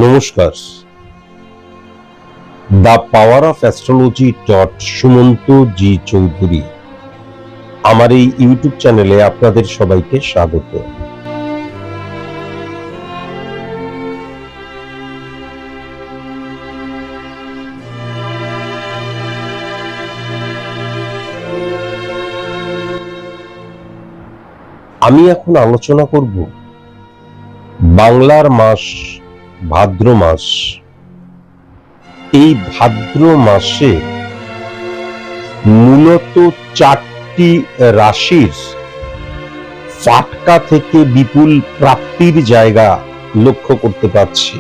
নমস্কার। The power of astrology Sumanta ji Chowdhury আমার এই ইউটিউব চ্যানেলে আপনাদের সবাইকে স্বাগত। আমি এখন আলোচনা করব বাংলার মাস ভাদ্র মাস। এই ভাদ্র মাসে মূলত 4টি রাশির ফাটকা থেকে বিপুল প্রাপ্তির জায়গা লক্ষ্য করতে পারছি।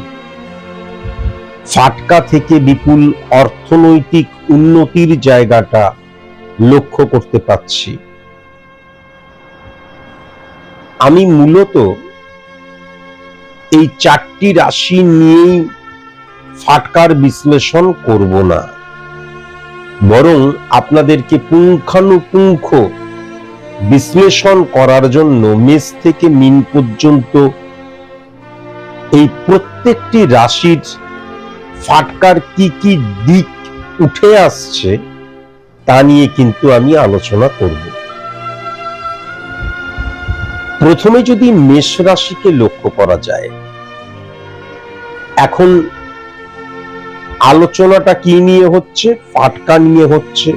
ফাটকা থেকে বিপুল অর্থনৈতিক উন্নতির জায়গাটা লক্ষ্য করতে পারছি। আমি মূলত এই 4টি রাশি নিয়েই ফাটকার বিশ্লেষণ করব না, বরং আপনাদেরকে পুঙ্খানুপুঙ্খ বিশ্লেষণ করার জন্য মেষ থেকে মীন পর্যন্ত এই প্রত্যেকটি রাশির ফাটকার কি কি দিক উঠে আসছে তা নিয়ে কিন্তু আমি আলোচনা করব। প্রথমে যদি মেষ রাশিকে লক্ষ্য করা যায়, এখন আলোচনাটা কি নিয়ে হচ্ছে? ফাটকা নিয়ে হচ্ছে।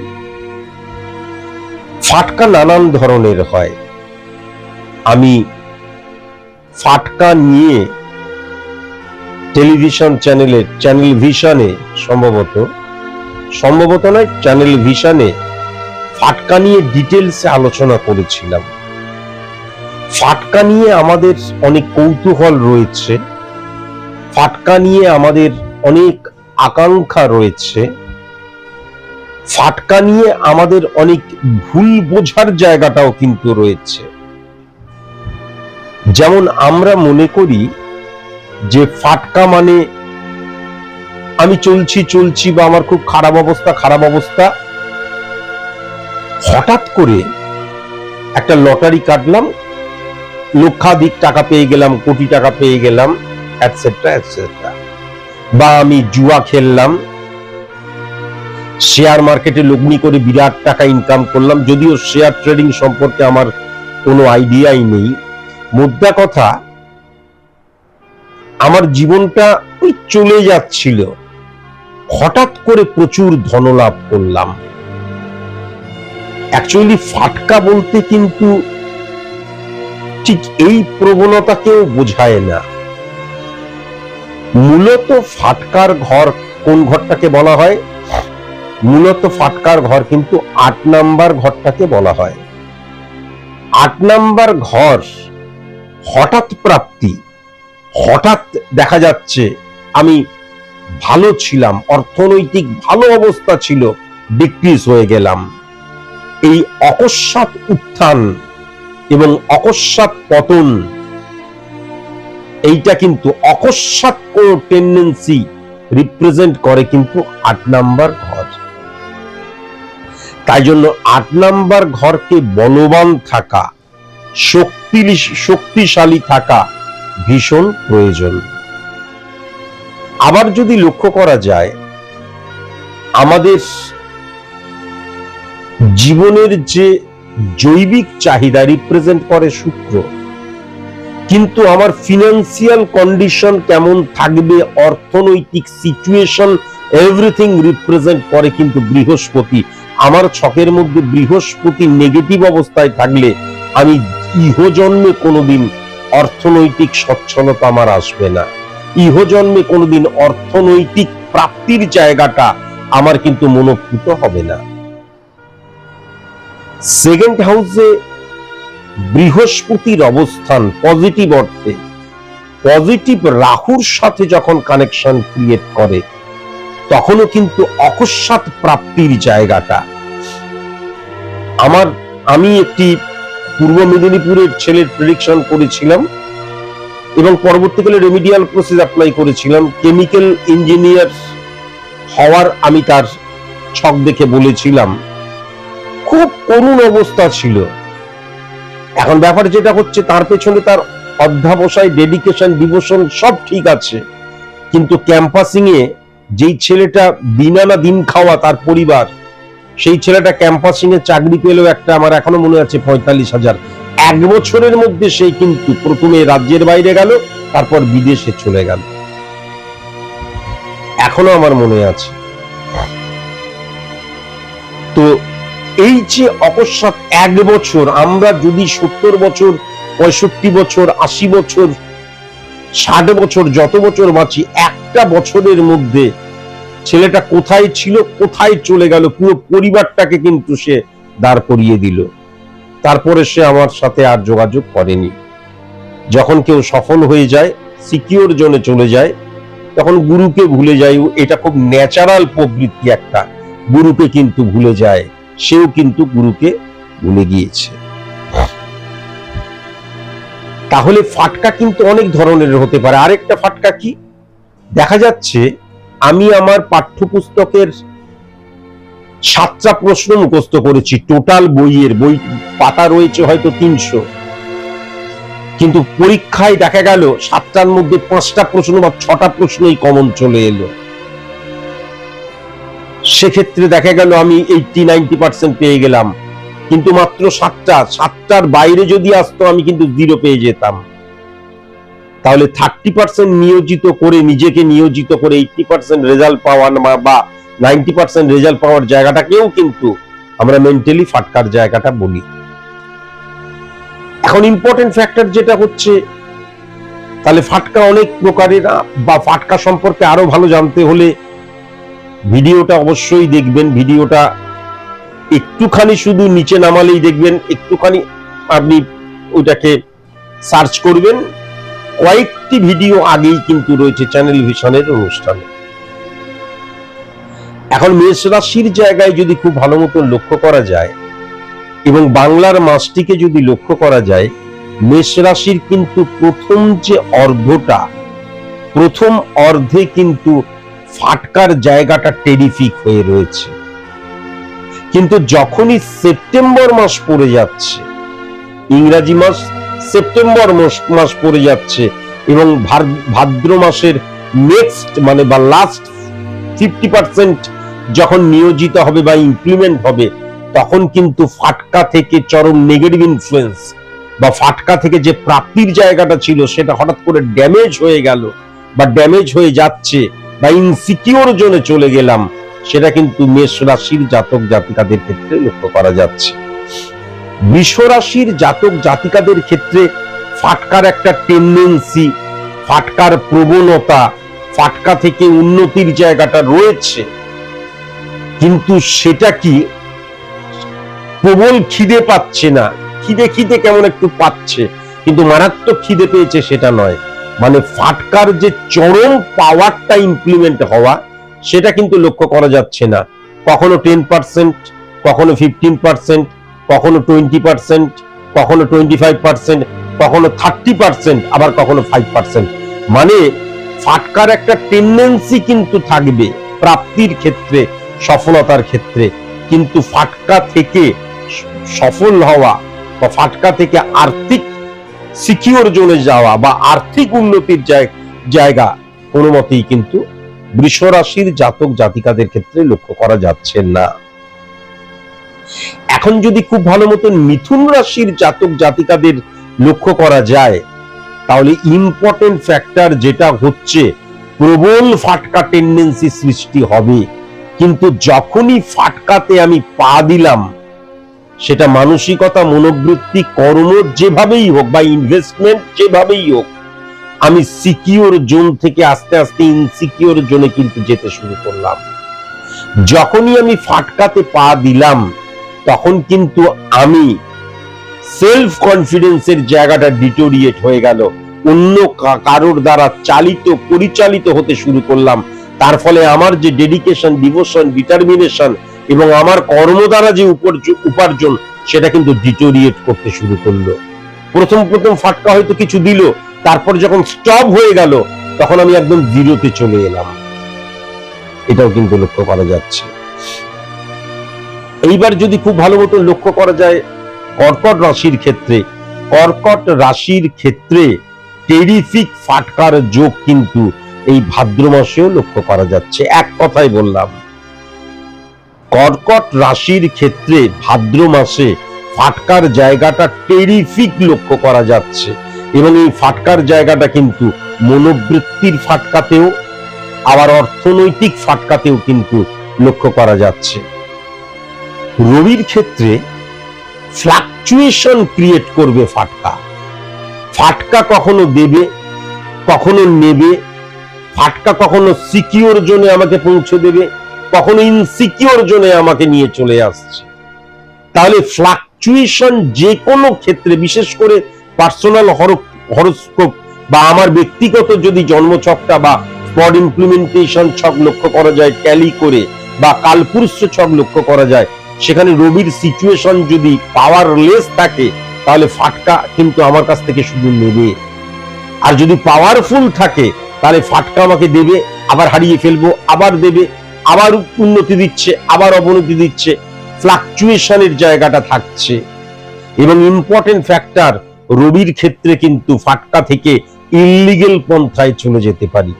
ফাটকা নানান ধরনের হয়। আমি ফাটকা নিয়ে টেলিভিশন চ্যানেল ভিশনে সম্ভবত নয়, চ্যানেল ভিশনে ফাটকা নিয়ে ডিটেলসে আলোচনা করেছিলাম। ফাটকা নিয়ে আমাদের অনেক কৌতূহল রয়েছে, ফাটকা নিয়ে আমাদের অনেক আকাঙ্ক্ষা রয়েছে, ফাটকা নিয়ে আমাদের অনেক ভুল বোঝার জায়গাটাও কিন্তু রয়েছে। যেমন আমরা মনে করি যে ফাটকা মানে আমি চলছি বা আমার খুব খারাপ অবস্থা, হঠাৎ করে একটা লটারি কাটলাম, লক্ষাধিক টাকা পেয়ে গেলাম, কোটি টাকা পেয়ে গেলাম, এটসেট্রা। বা আমি জুয়া খেললাম, শেয়ার মার্কেটে লগ্নি করে বিরাট টাকা ইনকাম করলাম, যদিও শেয়ার ট্রেডিং সম্পর্কে আমার কোনো আইডিয়াই নেই। মোদ্দা কথা, আমার জীবনটা ওই চলে যাচ্ছিল, হঠাৎ করে প্রচুর ধনলাভ করলাম। অ্যাকচুয়ালি ফাটকা বলতে কিন্তু ঠিক এই প্রবণতাকেও বোঝায় না। মূলত ফাটকার ঘর কোন ঘরটাকে বলা হয়? মূলত ফাটকার ঘর কিন্তু 8 নাম্বার ঘরটাকে বলা হয়। 8 নাম্বার ঘর হঠাৎ প্রাপ্তি, হঠাৎ দেখা যাচ্ছে আমি ভালো ছিলাম, অর্থনৈতিক ভালো অবস্থা ছিল, ডিক্রিজ হয়ে গেলাম। এই অকস্মাৎ উত্থান এবং অকস্মাৎ পতন, এইটা কিন্তু অকস্মাৎ কোন টেন্ডেন্সি রিপ্রেজেন্ট করে কিন্তু 8 নাম্বার ঘর। তাই জন্য 8 নাম্বার ঘরকে বলবান থাকা, শক্তিশালী থাকা ভীষণ প্রয়োজন। আবার যদি লক্ষ্য করা যায়, আমাদের জীবনের যে জৈবিক চাহিদা রিপ্রেজেন্ট করে শুক্র, কিন্তু আমার ফিনান্সিয়াল কন্ডিশন কেমন থাকবে, অর্থনৈতিক সিচুয়েশন, এভরিথিং রিপ্রেজেন্ট করে কিন্তু বৃহস্পতি। আমার ছকের মধ্যে বৃহস্পতি নেগেটিভ অবস্থায় থাকলে আমি ইহজন্মে কোনোদিন অর্থনৈতিক সচ্ছলতা আমার আসবে না, ইহজন্মে কোনোদিন অর্থনৈতিক প্রাপ্তির জায়গাটা আমার কিন্তু মনোভূত হবে না। সেকেন্ড হাউসে বৃহস্পতির অবস্থান পজিটিভ অর্থে, পজিটিভ রাহুর সাথে যখন কানেকশন ক্রিয়েট করে, তখনও কিন্তু অকস্মাৎ প্রাপ্তির জায়গাটা। আমি একটি পূর্ব মেদিনীপুরের ছেলের প্রেডিকশন করেছিলাম এবং পরবর্তীকালে রেমিডিয়াল প্রসেস অ্যাপ্লাই করেছিলাম। কেমিক্যাল ইঞ্জিনিয়ার হওয়ার আমি তার ছক দেখে বলেছিলাম, খুব করুণ অবস্থা ছিল। এখন ব্যাপার যেটা হচ্ছে, তার পেছনে তার অধ্যাবসায়, ডেডিকেশন, ডিভোশন সব ঠিক আছে, কিন্তু ক্যাম্পাসিং এ যেই ছেলেটা দিন আনা দিন খাওয়া তার পরিবার, সেই ছেলেটা ক্যাম্পাসিং এ চাকরি পেলেও একটা, আমার এখনো মনে আছে 45,000। 1 বছরের মধ্যে সেই কিন্তু প্রথমে রাজ্যের বাইরে গেল, তারপর বিদেশে চলে গেল, এখনো আমার মনে আছে। তো এই যে অকস্মাৎ 1 বছর, আমরা যদি 70 বছর, 65 বছর, 80 বছর, 60 বছর, যত বছর বাঁচি, একটা বছরের মধ্যে ছেলেটা কোথায় ছিল, কোথায় চলে গেল, পুরো পরিবারটাকে কিন্তু সে দাঁড় করিয়ে দিল। তারপরে সে আমার সাথে আর যোগাযোগ করেনি। যখন কেউ সফল হয়ে যায়, সিকিউর জোনে চলে যায়, তখন গুরুকে ভুলে যায়। এটা খুব ন্যাচারাল প্রবৃত্তি একটা, গুরুকে কিন্তু ভুলে যায়। সেও কিন্তু গুরুকে ভুলে গিয়েছে। তাহলে ফাটকা কিন্তু অনেক ধরনের হতে পারে। আরেকটা ফাটকা কি দেখা যাচ্ছে, আমি আমার পাঠ্যপুস্তকের 7টা প্রশ্ন মুখস্থ করেছি, টোটাল বইয়ের বই পাতা রয়েছে হয়তো 300, কিন্তু পরীক্ষায় দেখা গেল 7টার মধ্যে 5টা প্রশ্ন বা 6টা প্রশ্নই কমন চলে এলো। সেক্ষেত্রে দেখা গেল আমি 80-90% পেয়ে গেলাম, কিন্তু মাত্র 7টার বাইরে যদি আসতো আমি কিন্তু 0 পেয়ে যেতাম। তাহলে 30% নিয়োজিত করে, নিজেকে নিয়োজিত করে 80% রেজাল্ট পাওয়া বা 90% রেজাল্ট পাওয়ার জায়গাটাকেও কিন্তু আমরা মেন্টালি ফাটকার জায়গাটা বলি। এখন ইম্পর্টেন্ট ফ্যাক্টর যেটা হচ্ছে, তাহলে ফাটকা অনেক প্রকারের, বা ফাটকা সম্পর্কে আরো ভালো জানতে হলে ভিডিওটা অবশ্যই দেখবেন। ভিডিওটা একটুখানি শুধু নিচে নামালেই দেখবেন, একটুখানি আপনি ওইটাকে সার্চ করবেন, কয়েকটি ভিডিও আগেই কিন্তু রয়েছে চ্যানেল ভিশনের অনুষ্ঠানে। এখন মেষ রাশির জায়গায় যদি খুব ভালো মতো লক্ষ্য করা যায় এবং বাংলার মাসটিকে যদি লক্ষ্য করা যায়, মেষ রাশির কিন্তু প্রথম যে অর্ধটা, প্রথম অর্ধে কিন্তু ফাটকার জায়গাটা টেরিফিক হয়ে রয়েছে। কিন্তু যখনই সেপ্টেম্বর মাস পড়ে যাচ্ছে, ইংরাজি মাস সেপ্টেম্বর মাস পড়ে যাচ্ছে, এবং ভাদ্র মাসের নেক্সট মানে বা লাস্ট 50% যখন নিয়োজিত হবে বা ইমপ্লিমেন্ট হবে, তখন কিন্তু ফাটকা থেকে চরম নেগেটিভ ইনফ্লুয়েন্স বা ফাটকা থেকে যে প্রাপ্তির জায়গাটা ছিল সেটা হঠাৎ করে ড্যামেজ হয়ে গেল বা ড্যামেজ হয়ে যাচ্ছে বা ইনসিকিউর জোনে চলে গেলাম, সেটা কিন্তু মেষ রাশির জাতক জাতিকাদের ক্ষেত্রে লক্ষ্য করা যাচ্ছে। বৃষ রাশির জাতক জাতিকাদের ক্ষেত্রে ফাটকার একটা টেন্ডেন্সি, ফাটকার প্রবণতা, ফাটকা থেকে উন্নতির জায়গাটা রয়েছে, কিন্তু সেটা কি প্রবল খিদে পাচ্ছে না, খিদে কেমন একটু পাচ্ছে, কিন্তু মারাত্মক খিদে পেয়েছে সেটা নয়। মানে ফাটকার যে চরম পাওয়ারটা ইমপ্লিমেন্ট হওয়া, সেটা কিন্তু লক্ষ্য করা যাচ্ছে না। কখনো 10%, কখনো 15%, কখনো 20%, কখনো 25%, কখনো 30%, আবার কখনো 5%। মানে ফাটকার একটা টেন্ডেন্সি কিন্তু থাকবে প্রাপ্তির ক্ষেত্রে, সফলতার ক্ষেত্রে, কিন্তু ফাটকা থেকে সফল হওয়া বা ফাটকা থেকে আর্থিক সিকিউর জোনে যাওয়া বা আর্থিক উন্নতির জায়গা কোনো মতেই কিন্তু বৃষ রাশির জাতক জাতিকাদের ক্ষেত্রে লক্ষ্য করা যাচ্ছে না। এখন যদি খুব ভালো মতো মিথুন রাশির জাতক জাতিকাদের লক্ষ্য করা যায়, তাহলে ইম্পর্টেন্ট ফ্যাক্টর যেটা হচ্ছে, প্রবল ফাটকা টেন্ডেন্সি সৃষ্টি হবে, কিন্তু যখনই ফাটকাতে আমি পা দিলাম, সেটা মানসিকতা, মনোবৃত্তি, কর্ম যেভাবেই হোক বা ইনভেস্টমেন্ট যেভাবেই হোক, আমি সিকিউর জোন থেকে আস্তে আস্তে ইনসিকিউর জোনে কিন্তু যেতে শুরু করলাম। যখনই আমি ফাটকাতে পা দিলাম, তখন কিন্তু আমি সেলফ কনফিডেন্সের জায়গাটা ডিটোরিয়েট হয়ে গেল, অন্য কারোর দ্বারা পরিচালিত হতে শুরু করলাম। তার ফলে আমার যে ডেডিকেশন, ডিভোশন, ডিটারমিনেশন এবং আমার কর্ম দ্বারা যে উপার্জন, সেটা কিন্তু ডিটোরিয়েট করতে শুরু করলো। প্রথম ফাটকা হয়তো কিছু দিল, তারপর যখন স্টপ হয়ে গেল, তখন আমি একদম জিরোতে চলে এলাম। এটাও কিন্তু লক্ষ্য করা যাচ্ছে। এইবার যদি খুব ভালো মতো লক্ষ্য করা যায় কর্কট রাশির ক্ষেত্রে, কর্কট রাশির ক্ষেত্রে টেরিফিক ফাটকার যোগ কিন্তু এই ভাদ্র মাসেও লক্ষ্য করা যাচ্ছে। এক কথাই বললাম, কর্কট রাশির ক্ষেত্রে ভাদ্র মাসে ফাটকার জায়গাটা টেরিফিক লক্ষ্য করা যাচ্ছে, এবং এই ফাটকার জায়গাটা কিন্তু মনোবৃত্তির ফাটকাতেও আবার অর্থনৈতিক ফাটকাতেও কিন্তু লক্ষ্য করা যাচ্ছে। রবির ক্ষেত্রে ফ্লাকচুয়েশন ক্রিয়েট করবে ফাটকা। ফাটকা কখনো দেবে, কখনো নেবে, ফাটকা কখনো সিকিউর জোনে আমাকে পৌঁছে দেবে, কখনো ইনসিকিউর জোনে আমাকে নিয়ে চলে আসছে। তাহলে ফ্লাকচুয়েশন যে কোনো ক্ষেত্রে, বিশেষ করে পার্সোনাল হরোস্কোপ বা আমার ব্যক্তিগত যদি জন্মছকটা বা স্পট ইমপ্লিমেন্টেশন ছক লক্ষ্য করা যায় ট্যালি করে, বা কালপুরুষ ছক লক্ষ্য করা যায়, সেখানে রবির সিচুয়েশন যদি পাওয়ারলেস থাকে তাহলে ফাটকা কিন্তু আমার কাছ থেকে শুধু নেবে। আর যদি পাওয়ারফুল থাকে তাহলে ফাটকা আমাকে দেবে, আবার হারিয়ে ফেলবো, আবার দেবে, আবার উন্নতি দিচ্ছে, আবার অবনতি দিচ্ছে। ফ্লাকচুয়েশনের জায়গাটা থাকছে। এবং ইম্পর্টেন্ট ফ্যাক্টর, রবির ক্ষেত্রে কিন্তু ফাটকা থেকে ইল্লিগেল পন্থায় চলে যেতে পারি।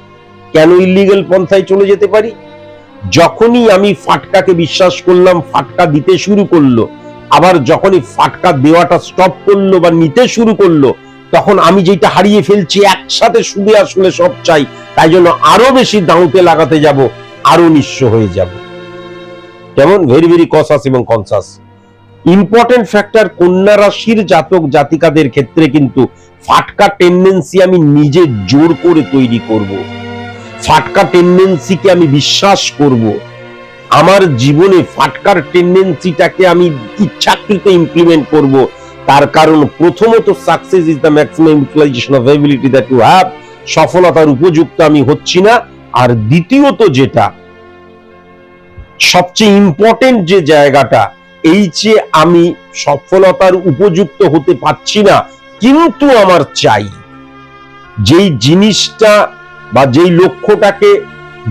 কেন ইল্লিগেল পন্থায় চলে যেতে পারি? যখনই আমি ফাটকাকে বিশ্বাস করলাম, ফাটকা দিতে শুরু করলো, আবার যখনই ফাটকা দেওয়াটা স্টপ করলো বা নিতে শুরু করলো, তখন আমি যেটা হারিয়ে ফেলছি একসাথে সুদে আসলে সব চাই, তাই জন্য আরো বেশি দাঁতে লাগাতে যাব, আরো নিঃস্ব হয়ে যাব। কেমন? ভেরি ভেরি কসাস এবং কনসাস। ইম্পর্টেন্ট ফ্যাক্টর, কন্যা রাশির জাতক জাতিকাদের ক্ষেত্রে কিন্তু ফাটকা টেন্ডেন্সি আমি নিজে জোর করে তৈরি করব। ফাটকা টেন্ডেন্সিকে আমি বিশ্বাস করব। আমার জীবনে ফাটকার টেন্ডেন্সিটাকে আমি ইচ্ছাকৃত ইমপ্লিমেন্ট করব। তার কারণ প্রথমত, success is the maximum utilisation of ability that you have. সফলতার উপযুক্ত আমি হচ্ছি না। আর দ্বিতীয়ত, যেটা সবচেয়ে ইম্পর্টেন্ট যে জায়গাটা, এই যে আমি সফলতার উপযুক্ত হতে পারছি না, কিন্তু আমার চাই যেই জিনিসটা বা যেই লক্ষ্যটাকে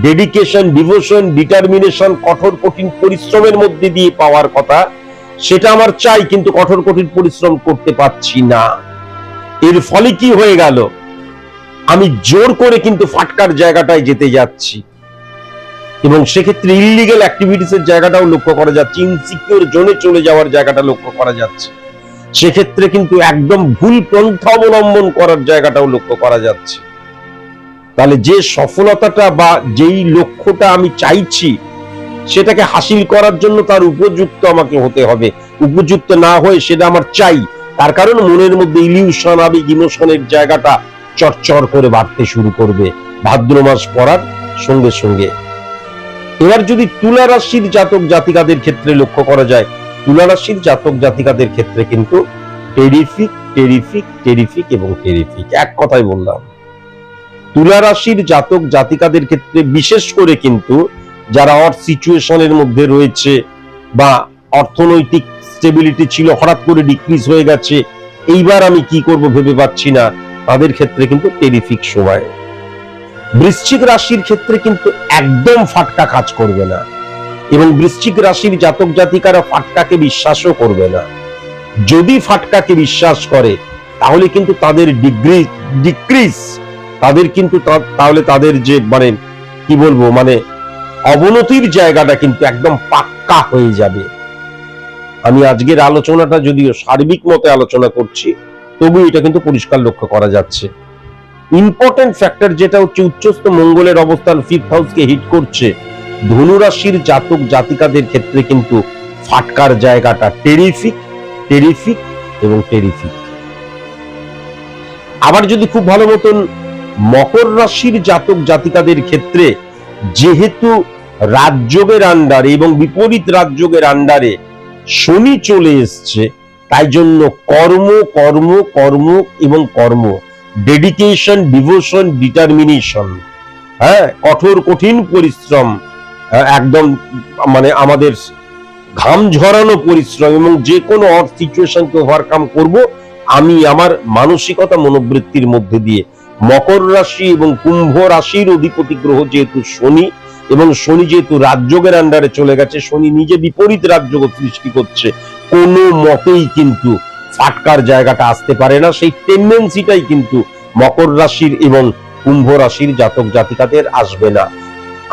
ডেডিকেশন, ডিভোশন, ডিটারমিনেশন, কঠোর কঠিন পরিশ্রমের মধ্যে দিয়ে পাওয়ার কথা, সেটা আমার চাই, কিন্তু কঠোর কঠিন পরিশ্রম করতে পারছি না। এর ফলে কি হয়ে গেল? আমি জোর করে কিন্তু ফাটকার জায়গাটায় যেতে যাচ্ছি, এবং সেক্ষেত্রে ইল্লিগেল অ্যাক্টিভিটিসের জায়গাটাও লক্ষ্য করা যাচ্ছে, ইনসিকিউর জোনে চলে যাওয়ার জায়গাটা লক্ষ্য করা যাচ্ছে। সেক্ষেত্রে কিন্তু একদম ভুল পন্থা অবলম্বন করার জায়গাটাও লক্ষ্য করা যাচ্ছে। তাহলে যে সফলতাটা বা যেই লক্ষ্যটা আমি চাইছি, সেটাকে হাসিল করার জন্য তার উপযুক্ত আমাকে হতে হবে। উপযুক্ত না হয়ে সেটা আমার চাই, তার কারণ মনের মধ্যে ইলিউশন, আবেগ, ইমোশনের জায়গাটা চরচর করে বাড়তে শুরু করবে ভাদ্র মাস পড়ার সঙ্গে সঙ্গে। এবার যদি তুলা রাশির জাতক জাতিকাদের ক্ষেত্রে লক্ষ্য করা যায়, তুলা রাশির জাতক জাতিকাদের ক্ষেত্রে কিন্তু টেরিফিক, টেরিফিক, টেরিফিক এবং টেরিফিক। এক কথাই বললাম, তুলা রাশির জাতক জাতিকাদের ক্ষেত্রে বিশেষ করে কিন্তু যারা সিচুয়েশনের মধ্যে রয়েছে বা অর্থনৈতিক স্টেবিলিটি ছিল, হঠাৎ করে ডিক্রিজ হয়ে গেছে, এইবার আমি কি করব ভেবে পাচ্ছি না, তাদের ক্ষেত্রে কিন্তু টেরিফিক সময়। বৃশ্চিক রাশির ক্ষেত্রে কিন্তু একদম ফাটকা কাজ করবে না, এবং বৃশ্চিক রাশির জাতক জাতিকারা ফাটকাকে বিশ্বাসও করবে না। যদি ফাটকাকে বিশ্বাস করে তাহলে কিন্তু তাদের ডিক্রিজ, তাদের কিন্তু তাহলে তাদের যে মানে কি বলবো, মানে অবনতির জায়গাটা কিন্তু একদম পাক্কা হয়ে যাবে। আমি আজকের আলোচনাটা যদিও সার্বিক মতে আলোচনা করছি, তবু এটা কিন্তু পরিষ্কার লক্ষ্য করা যাচ্ছে। ইম্পর্টেন্ট ফ্যাক্টর যেটা হচ্ছে, উচ্চস্থ মঙ্গলের অবস্থান 5th হাউসকে হিট করছে, ধনুরাশির জাতক জাতিকাদের ক্ষেত্রে কিন্তু ফাটকার জায়গাটা টেরিফিক, টেরিফিক এবং টেরিফিক। আবার যদি খুব ভালো মতন মকর রাশির জাতক জাতিকাদের ক্ষেত্রে, যেহেতু রাজযোগের আন্ডারে এবং বিপরীত রাজযোগের আন্ডারে শনি চলে এসছে, তাই জন্য কর্ম, কর্ম, কর্ম এবং কর্ম, ডেডিকেশন, ডিভোশন, ডিটারমিনেশন, কঠোর কঠিন পরিশ্রম, একদম মানে আমাদের ঘাম ঝরানো পরিশ্রম, এবং যে কোনো সিচুয়েশনকে ওভারকাম করব আমি আমার মানসিকতা, মনোবৃত্তির মধ্যে দিয়ে। মকর রাশি এবং কুম্ভ রাশির অধিপতি গ্রহ যেহেতু শনি, এবং শনি যেহেতু রাজযোগের আন্ডারে চলে গেছে, শনি নিজে বিপরীত রাজযোগ সৃষ্টি করছে, কোনো মতেই কিন্তু ফাটকার জায়গাটা আসতে পারে না। সেই টেন্ডেন্সিটাই কিন্তু মকর রাশির এবং কুম্ভ রাশির জাতক জাতিকাদের আসবে না।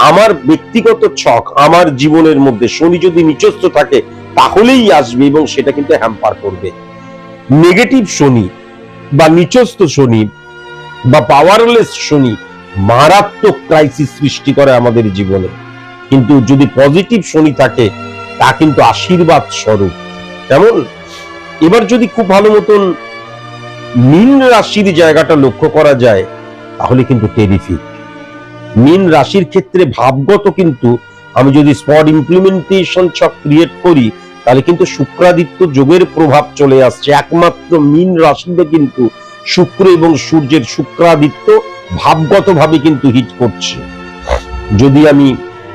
আমার ব্যক্তিগত ছক, আমার জীবনের মধ্যে শনি যদি নিচস্থ থাকে তাহলেই আসবে, এবং সেটা কিন্তু হ্যাম্পার করবে। নেগেটিভ শনি বা নিচস্থ শনি বা পাওয়ারলেস শনি মারাত্মক ক্রাইসিস সৃষ্টি করে আমাদের জীবনে, কিন্তু যদি পজিটিভ শনি থাকে তা কিন্তু আশীর্বাদ স্বরূপ। কেমন? এবার যদি খুব ভালো মতন মীন রাশির জায়গাটা লক্ষ্য করা যায় তাহলে কিন্তু টেরিফিক। মীন রাশির ক্ষেত্রে ভাবগত কিন্তু আমি যদি স্পট ইমপ্লিমেন্টেশন ছক ক্রিয়েট করি তাহলে কিন্তু শুক্রাদিত্য যোগের প্রভাব চলে আসছে। একমাত্র মীন রাশিতে কিন্তু শুক্র এবং সূর্যের শুক্রাদিত্য ভাবগত ভাবে কিন্তু হিট করছে। যদি আমি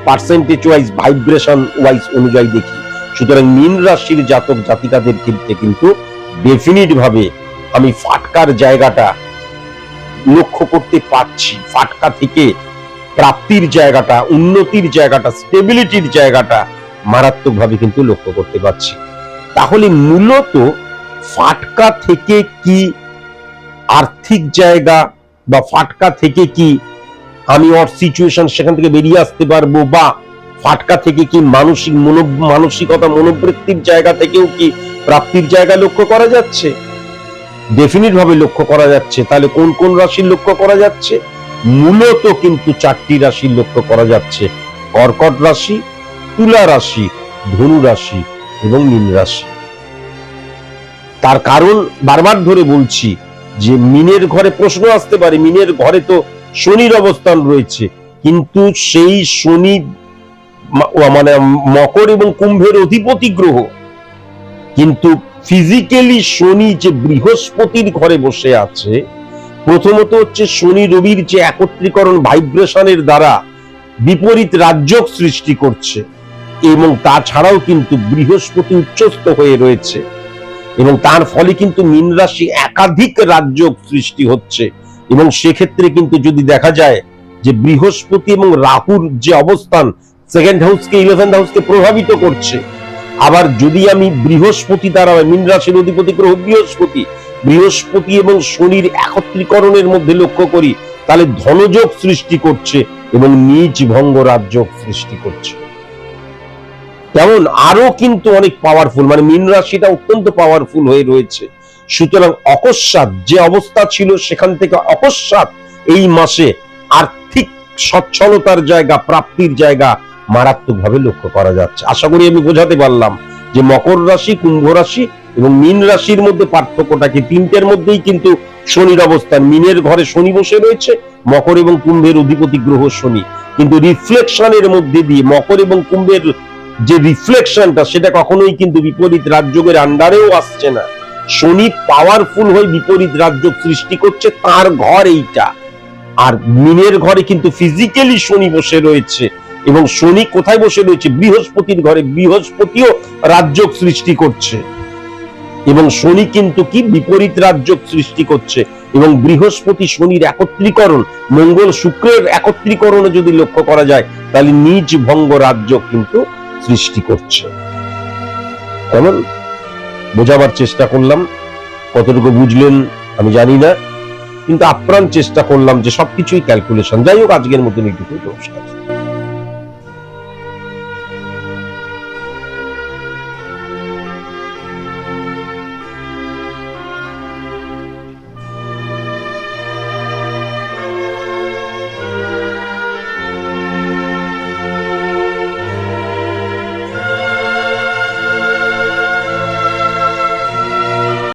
পার্সেন্টেজ ওয়াইজ ভাইব্রেশন ওয়াইজ অনুযায়ী দেখি, সুতরাং মীন রাশির জাতক জাতিকাদের ক্ষেত্রে কিন্তু ডেফিনিট ভাবে আমি ফাটকার জায়গাটা লক্ষ্য করতে পারছি। ফাটকা থেকে প্রাপ্তির জায়গাটা, উন্নতির জায়গাটা, স্টেবিলিটির জায়গাটা মারাত্মকভাবে কিন্তু লক্ষ্য করতে পারছি। তাহলে মূলত ফাটকা থেকে কি আর্থিক জায়গা বা ফাটকা থেকে কি আমি ওর সিচুয়েশন সেখান থেকে বেরিয়ে আসতে পারবো, বা ফাটকা থেকে কি মানসিকতা মনোবৃত্তির জায়গা থেকেও কি প্রাপ্তির জায়গা লক্ষ্য করা যাচ্ছে? ডেফিনিট ভাবে লক্ষ্য করা যাচ্ছে। তাহলে কোন কোন রাশির লক্ষ্য করা যাচ্ছে? মূলত কিন্তু 4টি রাশির লক্ষ্য করা যাচ্ছে: কর্কট রাশি, তুলা রাশি, ধনু রাশি এবং মীন রাশি। তার কারণ বারবার ধরে বলছি যে মীনের ঘরে প্রশ্ন আসতে পারে, মীনের ঘরে তো শনির অবস্থান রয়েছে, কিন্তু সেই শনি মানে মকর এবং কুম্ভের অধিপতি গ্রহ, কিন্তু ফিজিক্যালি শনি যে বৃহস্পতির ঘরে বসে আছে, প্রথমত হচ্ছে শনি রবির যে একত্রীকরণ ভাইব্রেশনের দ্বারা বিপরীত রাজযোগ সৃষ্টি করছে, এবং তাছাড়াও কিন্তু বৃহস্পতি উচ্চস্থ হয়ে রয়েছে, এবং তার ফলে কিন্তু মীন রাশি একাধিক রাজযোগ সৃষ্টি হচ্ছে। এবং সেক্ষেত্রে কিন্তু যদি দেখা যায় যে বৃহস্পতি এবং রাহুর যে অবস্থান সেকেন্ড হাউসকে 11th হাউসকে প্রভাবিত করছে। আবার যদি আমি বৃহস্পতি দ্বারা, মীন রাশির অধিপতি গ্রহ বৃহস্পতি এবং শনির একত্রীকরণের মধ্যে লক্ষ্য করি, তাহলে ধনযোগ সৃষ্টি করছে এবং নিজ ভঙ্গ রাজযোগ সৃষ্টি করছে। তেমন আরো কিন্তু অনেক পাওয়ারফুল, মানে মীন রাশিটা অত্যন্ত পাওয়ারফুল হয়ে রয়েছে। সুতরাং অকস্মাৎ যে অবস্থা ছিল সেখান থেকে অকস্মাৎ এই মাসে আর্থিক সচ্ছলতার জায়গা, প্রাপ্তির জায়গা মারাত্মকভাবে লক্ষ্য করা যাচ্ছে। আশা করি আমি বোঝাতে পারলাম যে মকর রাশি, কুম্ভ রাশি এবং মীন রাশির মধ্যে পার্থক্যটা কি। তিনটের মধ্যেই কিন্তু শনির অবস্থান, মীনের ঘরে শনি বসে রয়েছে, মকর এবং কুম্ভের অধিপতি গ্রহ শনি, কিন্তু রিফ্লেকশনের মধ্যে দিয়ে মকর এবং কুম্ভের যে রিফ্লেকশনটা সেটা কখনোই কিন্তু বিপরীত রাজযোগের আন্ডারেও আসছে না। শনি পাওয়ারফুল হয়ে বিপরীত রাজযোগ সৃষ্টি করছে, তার ঘর এইটা। আর মীনের ঘরে কিন্তু ফিজিক্যালি শনি বসে রয়েছে, এবং শনি কোথায় বসে রয়েছে? বৃহস্পতির ঘরে। বৃহস্পতিও রাজযোগ সৃষ্টি করছে, এবং শনি কিন্তু কি বিপরীত রাজযোগ সৃষ্টি করছে। এবং বৃহস্পতি শনির একত্রীকরণ, মঙ্গল শুক্রের একত্রীকরণে যদি লক্ষ্য করা যায় তাহলে নিজ ভঙ্গ রাজযোগ কিন্তু সৃষ্টি করছে। কেমন? বোঝাবার চেষ্টা করলাম, কতটুকু বুঝলেন আমি জানি না, কিন্তু আপ্রাণ চেষ্টা করলাম যে সবকিছুই ক্যালকুলেশন। যাই হোক, আজকের মতন এইটুকুই। নমস্কার।